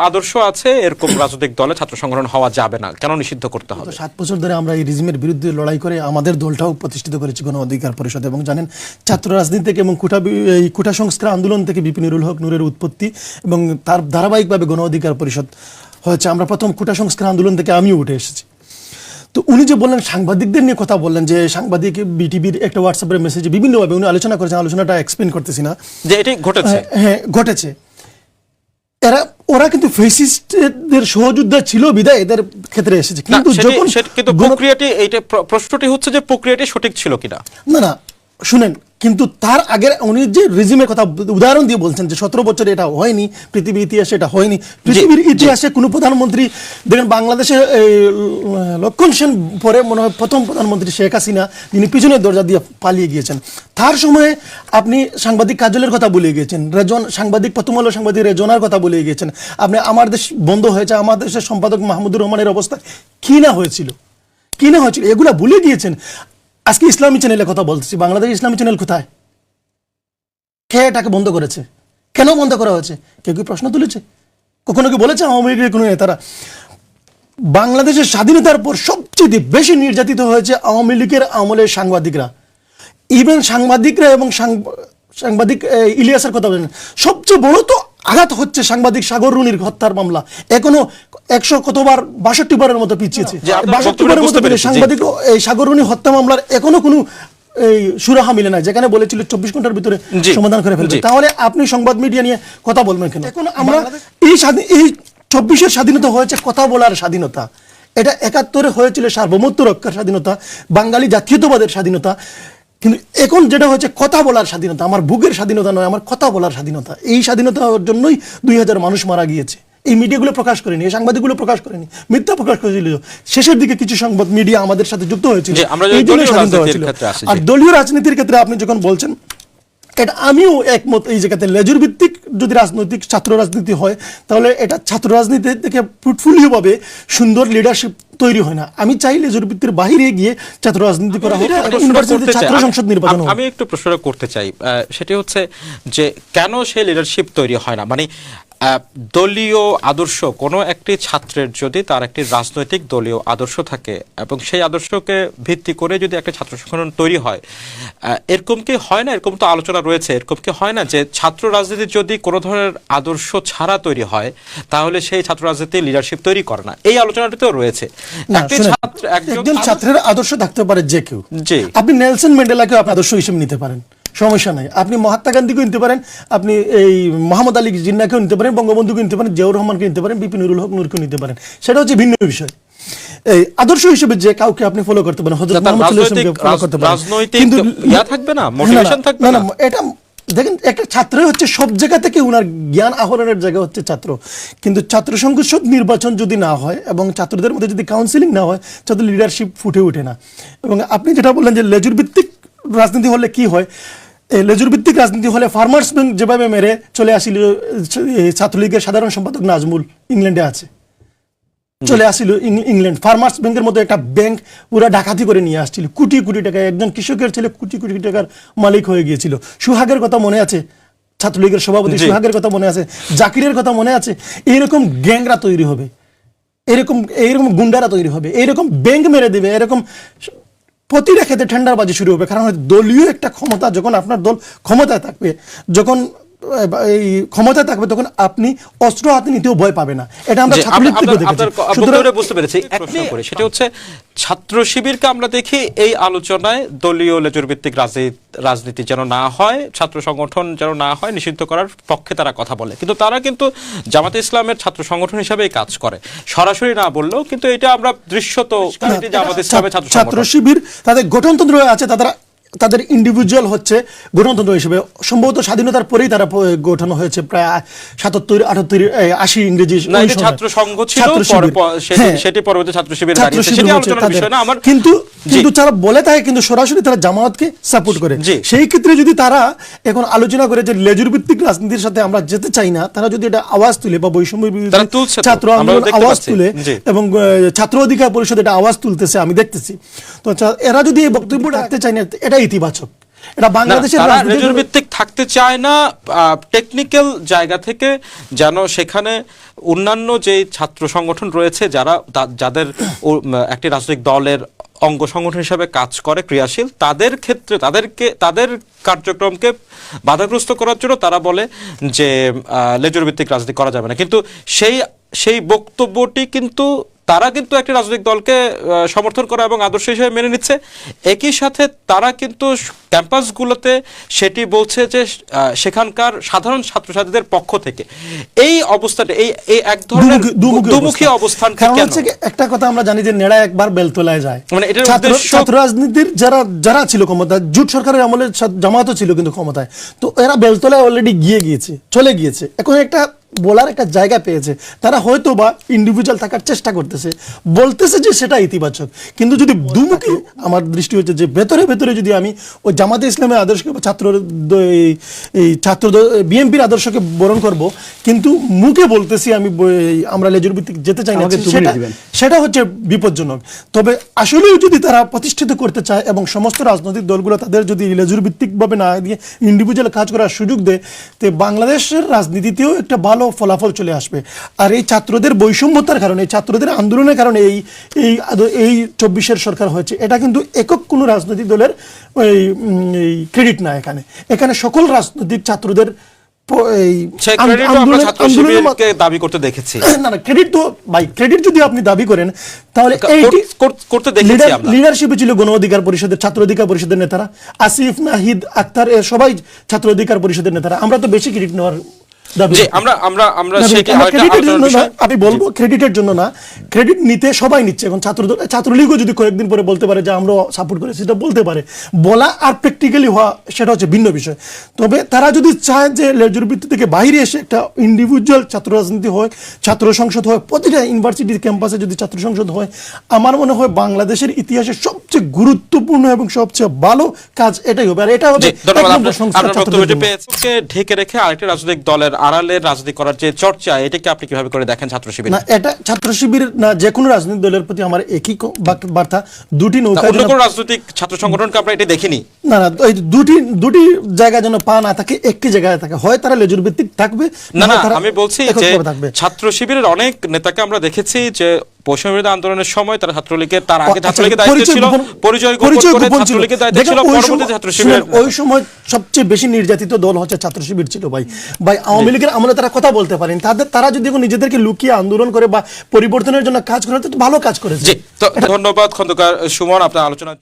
আদর্শ আছে এরকম রাজনৈতিক দলে ছাত্র সংগঠন হওয়া যাবে না, কেন নিষিদ্ধ করতে হবে? 7 বছর ধরে আমরা এই রিজিমের বিরুদ্ধে লড়াই করে আমাদের দলটাও প্রতিষ্ঠিত করেছি গণ অধিকার পরিষদ। এবং জানেন, ছাত্র রাজনীতি থেকে এবং কোটা সংস্কার আন্দোলন থেকে বিপিন নুরুল হক নূরের উৎপত্তি এবং তার ধারাবাহিকভাবে গণ অধিকার পরিষদ হয়েছে। আমরা প্রথম কোটা সংস্কার আন্দোলন থেকে আমিও উঠে এসেছি। তো উনি যে বললেন, সাংবাদিকদের নিয়ে কথা বললেন, যে সাংবাদিক বিটিভির একটা হোয়াটসঅ্যাপের মেসেজে বিভিন্নভাবে উনি আলোচনা করেছেন, আলোচনাটা এক্সপ্লেন করতেছি না, যে এটাই ঘটেছে। হ্যাঁ, ঘটেছে। ওরা কিন্তু ফ্যাসিস্টদের সহযোদ্ধা ছিল বিদায় এদের ক্ষেত্রে এসেছে। কিন্তু যখন প্রক্রিয়াটি, এইটা প্রশ্নটি হচ্ছে যে প্রক্রিয়াটি সঠিক ছিল কিনা। না, শুনেন, কিন্তু তার আগে উনি যে রিজিমের কথা উদাহরণ দিয়ে বলছেন যে 17 বছরে এটা হয়নি, পৃথিবীর ইতিহাসে এটা হয়নি। পৃথিবীর ইতিহাসে কোনো প্রধানমন্ত্রী দেখেন, বাংলাদেশে লক্ষণ সেন পরে মনে হয় প্রথম প্রধানমন্ত্রী শেখ হাসিনা, যিনি পিছনের দরজা দিয়ে পালিয়ে গিয়েছেন। তার সময়ে আপনি সাংবাদিক কাজলের কথা বলে গিয়েছেন, প্রথম আলো সাংবাদিক রেজনার কথা বলে গিয়েছেন। আপনি আমার দেশ বন্ধ হয়েছে, আমার দেশের সম্পাদক মাহমুদুর রহমানের অবস্থা কি না হয়েছিল, এগুলা ভুলে গিয়েছেন। আজকে ইসলামী চ্যানেলে কথা বলতেছি, বাংলাদেশ ইসলামী চ্যানেল কোথায়? কে এটাকে বন্ধ করেছে? কেন বন্ধ করা হয়েছে? কেউ কি প্রশ্ন তুলেছে? কখনো কি বলেছে আওয়ামী লীগের কোনো নেতারা? বাংলাদেশের স্বাধীনতার পর সবচেয়ে বেশি নির্যাতিত হয়েছে আওয়ামী লীগের আমলের সাংবাদিকরা। ইভেন সাংবাদিকরা এবং সাংবাদিক ইলিয়াসের কথা বলেন, সবচেয়ে বড় তো আঘাত হচ্ছে সাংবাদিক সাগর রুনির হত্যার মামলা। এখনো 62 বারের মতো পিছিয়েছে। 62 বারের মতো সাংবাদিক এই সাগর রুনি হত্যা মামলার এখনো কোনো সুরাহা মিলে না, যেখানে বলেছিল 24 ঘন্টার ভিতরে সমাধান করে ফেলবে। তাহলে আপনি সংবাদ মিডিয়া নিয়ে কথা বলবেন কেন? এখন আমরা এই 24-এর স্বাধীনতা হয়েছে কথা বলার স্বাধীনতা, এটা 71-এ হয়েছিল সার্বভৌমত্ব রক্ষার স্বাধীনতা, বাঙালি জাতীয়তাবাদের স্বাধীনতা। কিন্তু এখন যেটা হচ্ছে কথা বলার স্বাধীনতা, আমার বুকের স্বাধীনতা নয়, আমার কথা বলার স্বাধীনতা। এই স্বাধীনতার জন্যই 2000 মানুষ মারা গিয়েছে। এই মিডিয়াগুলো প্রকাশ করেনি, এই সাংবাদিকগুলো প্রকাশ করেনি, মিথ্যা প্রকাশ করেছিল। শেষের দিকে কিছু সংবাদ মিডিয়া আমাদের সাথে যুক্ত হয়েছিল, এই জন্য স্বাধীনতা হয়েছিল। আর দলীয় রাজনীতির ক্ষেত্রে আপনি যখন বলছেন, এটা আমিও একমত। এই জায়গাতে লেজুর ভিত্তিক যদি রাজনৈতিক ছাত্র রাজনীতি হয়, তাহলে এটা ছাত্র রাজনীতি থেকে ফ্রুটফুলিও ভাবে সুন্দর লিডারশিপ তৈরি হয় না। আমি চাই লেজুর ভিত্তির বাইরে গিয়ে ছাত্র রাজনীতি করা হোক, ছাত্র সংসদ নির্বাচন। আমি একটু প্রশ্ন করতে চাই, সেটি হচ্ছে যে কেন সেই লিডারশিপ তৈরি হয় না? মানে দলীয় আদর্শ, কোনো একটি ছাত্রের যদি তার একটি রাজনৈতিক দলীয় আদর্শ থাকে এবং সেই আদর্শকে ভিত্তি করে যদি একটা ছাত্র সংগঠন তৈরি হয়, এরকম কি হয় না? এরকম তো আলোচনা রয়েছে, এরকম কি হয় না যে ছাত্র রাজনীতি যদি কোনো ধরনের আদর্শ ছাড়া তৈরি হয়, তাহলে সেই ছাত্র রাজনীতি লিডারশিপ তৈরি করে না? এই আলোচনাটিতেও রয়েছে। একজন ছাত্রের আদর্শ থাকতে পারে যে কেউ। আপনি নেলসন ম্যান্ডেলাকে আপনি আদর্শ হিসেবে নিতে পারেন, সমস্যা নাই। আপনি মহাত্মা গান্ধীকেও নিতে পারেন, আপনি এই মোহাম্মদ আলী জিন্নাকেও নিতে পারেন, বঙ্গবন্ধুকে নিতে পারেন, জিয়াউর রহমানকে নিতে পারেন, বিপিন নুরুল হক নূরকেও নিতে পারেন। সেটা হচ্ছে ভিন্ন বিষয়। এই আদর্শ হিসেবে যে কাউকে আপনি ফলো করতে পারেন, হযরত মুহাম্মদ সাল্লাল্লাহু আলাইহি ওয়াসাল্লামকে ফলো করতে পারেন, কিন্তু ইয়া থাকবে না, মোটিভেশন থাকবে না। এটা দেখেন, একটা ছাত্রই হচ্ছে সব জায়গা থেকে উনার জ্ঞান আহরণের জায়গা হচ্ছে ছাত্র। কিন্তু ছাত্র সংসদ নির্বাচন যদি না হয় এবং ছাত্রদের মধ্যে যদি কাউন্সিলিং না হয়, ছাত্র লিডারশিপ ফুটে ওঠে না। এবং আপনি যেটা বললেন যে লেজুর ভিত্তিক রাজনীতি হলে কি হয়, লেজুর ভিত্তিক রাজনীতি হলে ফার্মার্স ব্যাংক যেভাবে মেরে চলে আসিল, ছাত্রলীগের সাধারণ সম্পাদক নাজমুল ইংল্যান্ডে আছে, চলে আসছিল ইংল্যান্ড। ফার্মার্স ব্যাংকের মতো একটা ব্যাংক পুরা ডাকাতি করে নিয়ে আসছিল, কোটি কোটি টাকা। একজন কৃষকের ছেলে কোটি কোটি টাকার মালিক হয়ে গিয়েছিল। সুহাগের কথা মনে আছে, ছাত্রলীগের সভাপতি সুহাগের কথা মনে আছে, জাকিরের কথা মনে আছে। এইরকম গ্যাংরা তৈরি হবে, এইরকম গুন্ডারা তৈরি হবে, এইরকম ব্যাংক মেরে দেবে, এরকম প্রতিটা ক্ষেত্রে টেন্ডারবাজি শুরু হবে। কারণ দলীয় একটা ক্ষমতা, যখন আপনার দল ক্ষমতায় থাকবে, যখন এই ক্ষমতা থাকবে, তখন আপনি অস্ত্র হাতে নিতেও ভয় পাবে না। এটা আমরা ছাত্রলীগ থেকে দেখেছি। বুঝতে পেরেছি। সেটা হচ্ছে ছাত্র শিবিরকে আমরা দেখি এই আলোচনায় দলীয় লেজুর ভিত্তিক রাজনীতি যেন না হয়, ছাত্র সংগঠন যেন না হয়, নিষিদ্ধ করার পক্ষে তারা কথা বলে। কিন্তু তারা কিন্তু জামাতে ইসলামের ছাত্র সংগঠন হিসেবেই কাজ করে, সরাসরি না বললেও কিন্তু এটা আমরা দৃশ্যত জামাতে ইসলামের ছাত্র শিবির তাদের গঠনতন্ত্র আছে, তাদের ইন্ডিভিজুয়াল হচ্ছে গঠনতন্ত্র হিসেবে। সম্ভবত স্বাধীনতার পরেই তারা গঠন হয়েছে, প্রায় 77, 78, 80 ইংরেজি ছাত্র সংঘ ছিল, সেটি পরবর্তী ছাত্র শিবির দাঁড়িয়েছে, সেটি আলোচনার বিষয় না। কিন্তু তারা বলে থাকে, কিন্তু সরাসরি তারা জামায়াতকে সাপোর্ট করে। সেই ক্ষেত্রে যদি তারা এখন আলোচনা করে যে লেজুর ভিত্তিক রাজনীতির সাথে আমরা যেতে চাই না, তারা যদি এটা আওয়াজ তুলে বা বৈষম্য ছাত্র আন্দোলন আওয়াজ তুলে এবং ছাত্র অধিকার পরিষদ এটা আওয়াজ তুলতেছে, আমি দেখতেছি। তো এরা যদি এই বক্তব্য রাখতে চাই না, এটা ইতিবাচক। এটা বাংলাদেশের তারা রাজনীতির লেজুর ভিত্তিক থাকতে চায় না, টেকনিক্যাল জায়গা থেকে যেন সেখানে অন্যান্য যে ছাত্র সংগঠন রয়েছে যাদের একটি রাজনৈতিক দলের অঙ্গ সংগঠন হিসাবে কাজ করে ক্রিয়াশীল, তাদের ক্ষেত্রে তাদের কার্যক্রমকে বাধাগ্রস্ত করার জন্য তারা বলে যে লেজুর ভিত্তিক রাজনীতি করা যাবে না। কিন্তু সেই বক্তব্যটি কিন্তু তারা কিন্তু একটি রাজনৈতিক দলকে সমর্থন করা এবং আদর্শ হিসেবে মেনে নিচ্ছে। একই সাথে তারা কিন্তু ক্যাম্পাসগুলোতে সেটি বলছে যে সেখানকার সাধারণ ছাত্রছাত্রীদের পক্ষ থেকে এই অবস্থাটা এই এক ধরনের দুমুখী অবস্থান। কারণ হচ্ছে একটা কথা আমরা জানি যে নেড়া একবার বেলতলায় যায়, মানে এটার ছাত্র রাজনীতির যারা ছিল ক্ষমতায়, জোট সরকারের আমলে জামাতও ছিল কিন্তু ক্ষমতায়, তো এরা বেলতলায় অলরেডি চলে গিয়েছে। এখন একটা বলার একটা জায়গা পেয়েছে, তারা হয়তো বা ইন্ডিভিজুয়াল থাকার চেষ্টা করতেছে, বলতেছে যে সেটা ইতিবাচক। কিন্তু যদি দুমুখী, আমার দৃষ্টি হচ্ছে যে ভেতরে ভেতরে যদি আমি ওই জামাতে ইসলামের আদর্শকে ছাত্র বিএনপির আদর্শকে বরণ করব, কিন্তু মুখে বলতেছি আমরা লেজুর ভিত্তিক যেতে চাই না, সেটা হচ্ছে বিপজ্জনক। তবে আসলেও যদি তারা প্রতিষ্ঠিত করতে চায় এবং সমস্ত রাজনৈতিক দলগুলো তাদের যদি লেজুর ভিত্তিকভাবে না দিয়ে ইন্ডিভিজুয়াল কাজ করার সুযোগ দেয়, তো বাংলাদেশের রাজনীতিতেও একটা ভালো ফলাফল চলে আসবে। আর এই ছাত্রদের বৈষম্যতার কারণে, ছাত্রদের আন্দোলনের কারণে এই 24-এর সরকার হয়েছে, এটা কিন্তু একক কোনো রাজনৈতিক দলের ক্রেডিট না। এখানে সকল রাজনৈতিক ছাত্রদের দাবি করতে দেখেছি। না, ক্রেডিট তো ভাই, ক্রেডিট যদি আপনি দাবি করেন তাহলে লিডারশিপে ছিল গণ অধিকার পরিষদের, ছাত্র অধিকার পরিষদের নেতারা, আসিফ, নাহিদ, আক্তার, সবাই ছাত্র অধিকার পরিষদের নেতারা। আমরা তো বেশি ক্রেডিট নেওয়ার আমি বলবো ক্রেডিটের জন্য না, ক্রেডিট নিতে সবাই নিচ্ছে। এখন ছাত্রলীগও যদি কয়েকদিন পরে বলতে পারে যে আমরা সাপোর্ট করেছি, সেটা বলতে পারে, বলা আর প্র্যাকটিক্যালি হওয়া সেটা হচ্ছে ভিন্ন বিষয়। তবে তারা যদি চায় যে লেজুর ভিত্তি থেকে বাইরে এসে একটা ইন্ডিভিজুয়াল ছাত্র রাজনীতি হয়, ছাত্র সংসদ হয়, প্রতিটা ইউনিভার্সিটির ক্যাম্পাসে যদি ছাত্র সংসদ হয়, আমার মনে হয় বাংলাদেশের ইতিহাসে সবচেয়ে গুরুত্বপূর্ণ এবং সবচেয়ে ভালো কাজ এটাই হবে। আর এটা হবে ঢেকে রেখে আরেকটা রাজনৈতিক দলের আড়ালের রাজনীতি করার যে চর্চা, এটাকে আপনি কিভাবে করে দেখেন ছাত্র শিবির? না, এটা ছাত্র শিবির না, যে কোনো রাজনৈতিক দলের প্রতি আমার একই বার্তা, দুটি নৌকা। অন্য কোনো রাজনৈতিক ছাত্র সংগঠনকে আমরা এটা দেখিনি। না, এই দুটি জায়গা যেন পা না থাকে, একটি জায়গায় থাকে, হয় তারা লেজুর ভিত্তিক থাকবে। না, আমি বলছি যে ছাত্র শিবিরের অনেক নেতাকে আমরা দেখেছি যে বৈষম্যবিরোধী আন্দোলনের সময় তারা ছাত্রলীগের, তার আগে ছাত্রলীগের দায়িত্ব ছিল, পরিচয় গোপন করে ছাত্রলীগের দায়িত্ব ছিল, পরবর্তীতে ছাত্র শিবির। ওই সময় সবচেয়ে বেশি নির্যাতিত দল হচ্ছে ছাত্র শিবির ছিল ভাই। আওয়ামী লীগের আমলে তারা কথা বলতে পারেন, তারা যদি নিজেদেরকে লুকিয়ে আন্দোলন করে বা পরিবর্তনের জন্য কাজ করে, তো ভালো কাজ করেছে। ধন্যবাদ খন্দকার সুমন, আপনার আলোচনা।